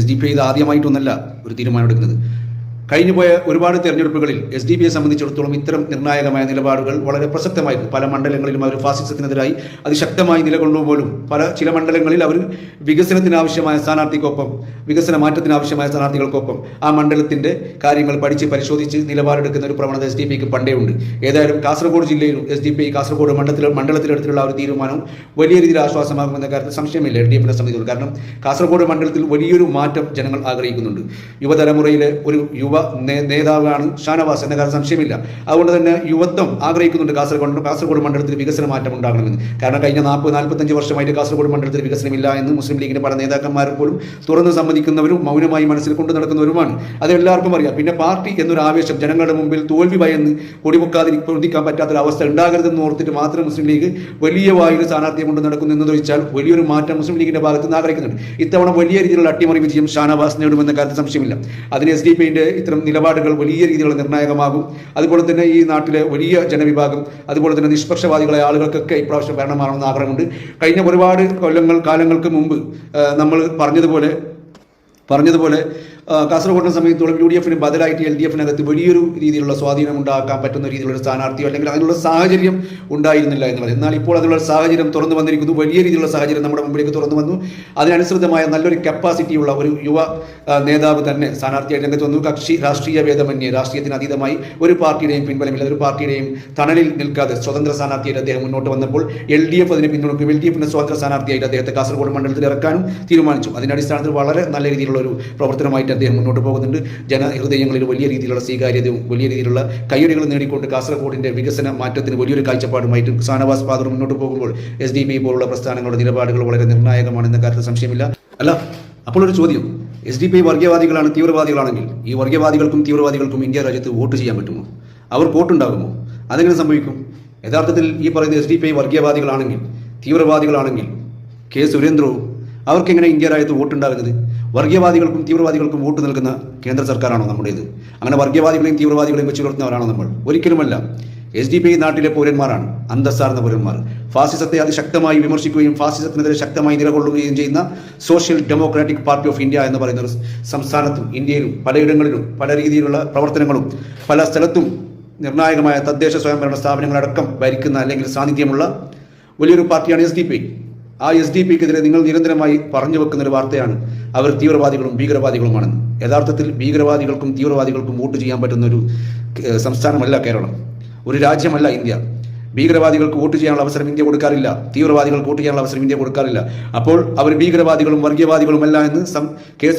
SDP ഇത് ആദ്യമായിട്ടൊന്നല്ല ഒരു തീരുമാനമെടുക്കുന്നത്. കഴിഞ്ഞുപോയ ഒരുപാട് തെരഞ്ഞെടുപ്പുകളിൽ SDP സംബന്ധിച്ചിടത്തോളം ഇത്തരം നിർണായകമായ നിലപാടുകൾ വളരെ പ്രസക്തമായിരുന്നു. പല മണ്ഡലങ്ങളിലും അവർ ഫാസിസത്തിനെതിരായി അതിശക്തമായി നിലകൊള്ളുമ്പോഴും ചില മണ്ഡലങ്ങളിൽ അവർ വികസനത്തിനാവശ്യമായ സ്ഥാനാർത്ഥിക്കൊപ്പം, വികസന മാറ്റത്തിനാവശ്യമായ സ്ഥാനാർത്ഥികൾക്കൊപ്പം ആ മണ്ഡലത്തിൻ്റെ കാര്യങ്ങൾ പഠിച്ച് പരിശോധിച്ച് നിലപാടെടുക്കുന്ന ഒരു പ്രവണത SDP പണ്ടേ ഉണ്ട്. ഏതായാലും കാസർഗോഡ് ജില്ലയിലും SDP കാസർഗോഡ് മണ്ഡലത്തിലെടുത്തിട്ടുള്ള ഒരു തീരുമാനം വലിയ രീതിയിൽ ആശ്വാസമാകുമെന്ന കാര്യത്തിൽ സംശയമില്ല LDFിനെ സംബന്ധിച്ചുള്ളൂ. കാരണം കാസർഗോഡ് മണ്ഡലത്തിൽ വലിയൊരു മാറ്റം ജനങ്ങൾ ആഗ്രഹിക്കുന്നുണ്ട്. യുവതലമുറയിലെ ഒരു നേതാവാണ് ഷാനവാസ് എന്ന കാര്യം സംശയമില്ല. അതുകൊണ്ട് തന്നെ യുവത്വം ആഗ്രഹിക്കുന്നുണ്ട് കാസർഗോഡ് മണ്ഡലത്തിൽ വികസന മാറ്റം ഉണ്ടാകണമെന്ന്. കാരണം കഴിഞ്ഞ 40-45 വർഷമായിട്ട് കാസർഗോഡ് മണ്ഡലത്തിൽ വികസനമില്ല എന്ന് മുസ്ലിം ലീഗിന്റെ പല നേതാക്കന്മാരും പോലും തുറന്ന് സമ്മതിക്കുന്നവരും മൗനമായി മനസ്സിൽ കൊണ്ടു നടക്കുന്നവരുമാണ്. അത് എല്ലാവർക്കും അറിയാം. പിന്നെ പാർട്ടി എന്നൊരു ആവേശം ജനങ്ങളുടെ മുമ്പിൽ തോൽവി ഭയന്ന് പൊടിമുക്കാതിരിക്കാൻ പറ്റാത്തൊരവസ്ഥ ഉണ്ടാകരുതെന്ന് ഓർത്തിട്ട് മാത്രം മുസ്ലിം ലീഗ് വലിയ വായിൽ സ്ഥാനാർത്ഥിയെ കൊണ്ട് നടക്കുന്നു എന്ന് ചോദിച്ചാൽ വലിയൊരു മാറ്റം മുസ്ലിം ലീഗിന്റെ ഭാഗത്ത് നിന്ന് ആഗ്രഹിക്കുന്നുണ്ട്. ഇത്തവണ വലിയ രീതിയിലുള്ള അട്ടിമറി വിജയം ഷാനവാസ് നേടുമെന്ന കാര്യത്തിൽ സംശയമില്ല. അതിന് SDP ഇത്തരം നിലപാടുകൾ വലിയ രീതിയിലുള്ള നിർണായകമാകും. അതുപോലെ തന്നെ ഈ നാട്ടിലെ വലിയ ജനവിഭാഗം, അതുപോലെ തന്നെ നിഷ്പക്ഷവാദികളായ ആളുകൾക്കൊക്കെ ഇപ്രാവശ്യം ഭരണമാണെന്ന് ആഗ്രഹമുണ്ട്. കഴിഞ്ഞ ഒരുപാട് കാലങ്ങൾക്ക് മുമ്പ് നമ്മൾ പറഞ്ഞതുപോലെ കാസർഗോഡിനെ സംബന്ധിച്ചിടത്തോളം UDFന് ബദലായിട്ട് LDFിനകത്ത് വലിയൊരു രീതിയിലുള്ള സ്വാധീനം ഉണ്ടാക്കാൻ പറ്റുന്ന രീതിയിലുള്ള സ്ഥാനാർത്ഥിയോ അല്ലെങ്കിൽ അതിനുള്ള സാഹചര്യം ഉണ്ടായിരുന്നില്ല എന്നുള്ളത്. എന്നാൽ ഇപ്പോൾ അതിനുള്ള സാഹചര്യം തുറന്നു വന്നിരിക്കുന്നു. വലിയ രീതിയിലുള്ള സാഹചര്യം നമ്മുടെ മുമ്പിലേക്ക് തുറന്നു വന്നു. അതിനനുസൃതമായ നല്ലൊരു കപ്പാസിറ്റിയുള്ള ഒരു യുവ നേതാവ് തന്നെ സ്ഥാനാർത്ഥിയായി രംഗത്ത് വന്നു. കക്ഷി രാഷ്ട്രീയ ഭേദമന്യേ, രാഷ്ട്രീയത്തിന് അതീതമായി ഒരു പാർട്ടിയുടെയും പിൻബലമില്ല, ഒരു പാർട്ടിയുടെയും തണലിൽ നിൽക്കാതെ സ്വതന്ത്ര സ്ഥാനാർത്ഥിയായിട്ട് അദ്ദേഹം മുന്നോട്ട് വന്നപ്പോൾ LDF അതിനെ പിന്തുണയ്ക്കും. LDFിന്റെ സ്വതന്ത്ര സ്ഥാനാർത്ഥിയായിട്ട് അദ്ദേഹത്തെ കാസർഗോഡ് മണ്ഡലത്തിൽ ഇറക്കാനും തീരുമാനിച്ചു. അതിന്റെ അടിസ്ഥാനത്തിൽ വളരെ നല്ല രീതിയിലുള്ള ഒരു പ്രവർത്തനമായിട്ട് അദ്ദേഹം മുന്നോട്ട് പോകുന്നുണ്ട്. ജനഹൃദയങ്ങളിൽ വലിയ രീതിയിലുള്ള സ്വീകാര്യതയും വലിയ രീതിയിലുള്ള കയ്യടികളും നേടിക്കൊണ്ട് കാസർഗോഡിന്റെ വികസന മാറ്റത്തിന് വലിയൊരു കാഴ്ചപ്പാടുമായിട്ട് ഷാനവാസ് ഫാദർ മുന്നോട്ട് പോകുമ്പോൾ SDP പോലുള്ള പ്രസ്ഥാനങ്ങളുടെ നിലപാടുകൾ വളരെ നിർണായകമാണെന്ന കാര്യത്തിൽ സംശയമില്ല. അല്ല, അപ്പോൾ ഒരു ചോദ്യം, SDP വർഗീയവാദികളാണ്, തീവ്രവാദികളാണെങ്കിൽ ഈ വർഗീയവാദികൾക്കും തീവ്രവാദികൾക്കും ഇന്ത്യ രാജ്യത്ത് വോട്ട് ചെയ്യാൻ പറ്റുമോ? അവർക്ക് വോട്ടുണ്ടാകുമോ? അതെങ്ങനെ സംഭവിക്കും? യഥാർത്ഥത്തിൽ ഈ പറയുന്ന SDP വർഗീയവാദികളാണെങ്കിൽ, തീവ്രവാദികളാണെങ്കിൽ സുരേന്ദ്രവും അവർക്കെങ്ങനെ ഇന്ത്യ രാജ്യത്ത് വോട്ടുണ്ടാകുന്നത്? വർഗീയവാദികൾക്കും തീവ്രവാദികൾക്കും വോട്ട് നൽകുന്ന കേന്ദ്ര സർക്കാരാണോ നമ്മുടേത്? അങ്ങനെ വർഗീയവാദികളെയും തീവ്രവാദികളെയും വെച്ച് പുലർത്തുന്നവരാണോ നമ്മൾ? ഒരിക്കലുമല്ല. SDP നാട്ടിലെ പൗരന്മാരാണ്, അന്തസ്സാർന്ന പൗരന്മാർ. ഫാസിസത്തെ അതിശക്തമായി വിമർശിക്കുകയും ഫാസിസത്തിനെതിരെ ശക്തമായി നിലകൊള്ളുകയും ചെയ്യുന്ന social democratic party of India എന്ന് പറയുന്ന ഒരു സംസ്ഥാനത്തും ഇന്ത്യയിലും പലയിടങ്ങളിലും പല രീതിയിലുള്ള പ്രവർത്തനങ്ങളും പല സ്ഥലത്തും നിർണായകമായ തദ്ദേശ സ്വയംഭരണ സ്ഥാപനങ്ങളടക്കം ഭരിക്കുന്ന അല്ലെങ്കിൽ സാന്നിധ്യമുള്ള വലിയൊരു പാർട്ടിയാണ് SDP. ആ SDP-ക്കെതിരെ നിങ്ങൾ നിരന്തരമായി പറഞ്ഞു വെക്കുന്ന ഒരു വാർത്തയാണ് അവർ തീവ്രവാദികളും ഭീകരവാദികളുമാണെന്ന്. യഥാർത്ഥത്തിൽ ഭീകരവാദികൾക്കും തീവ്രവാദികൾക്കും വോട്ട് ചെയ്യാൻ പറ്റുന്ന ഒരു സംസ്ഥാനമല്ല കേരളം, ഒരു രാജ്യമല്ല ഇന്ത്യ. ഭീകരവാദികൾക്ക് വോട്ട് ചെയ്യാനുള്ള അവസരം ഇന്ത്യ കൊടുക്കാറില്ല, തീവ്രവാദികൾക്ക് വോട്ട് ചെയ്യാനുള്ള അവസരം ഇന്ത്യ കൊടുക്കാറില്ല. അപ്പോൾ അവർ ഭീകരവാദികളും വർഗീയവാദികളുമല്ല എന്ന്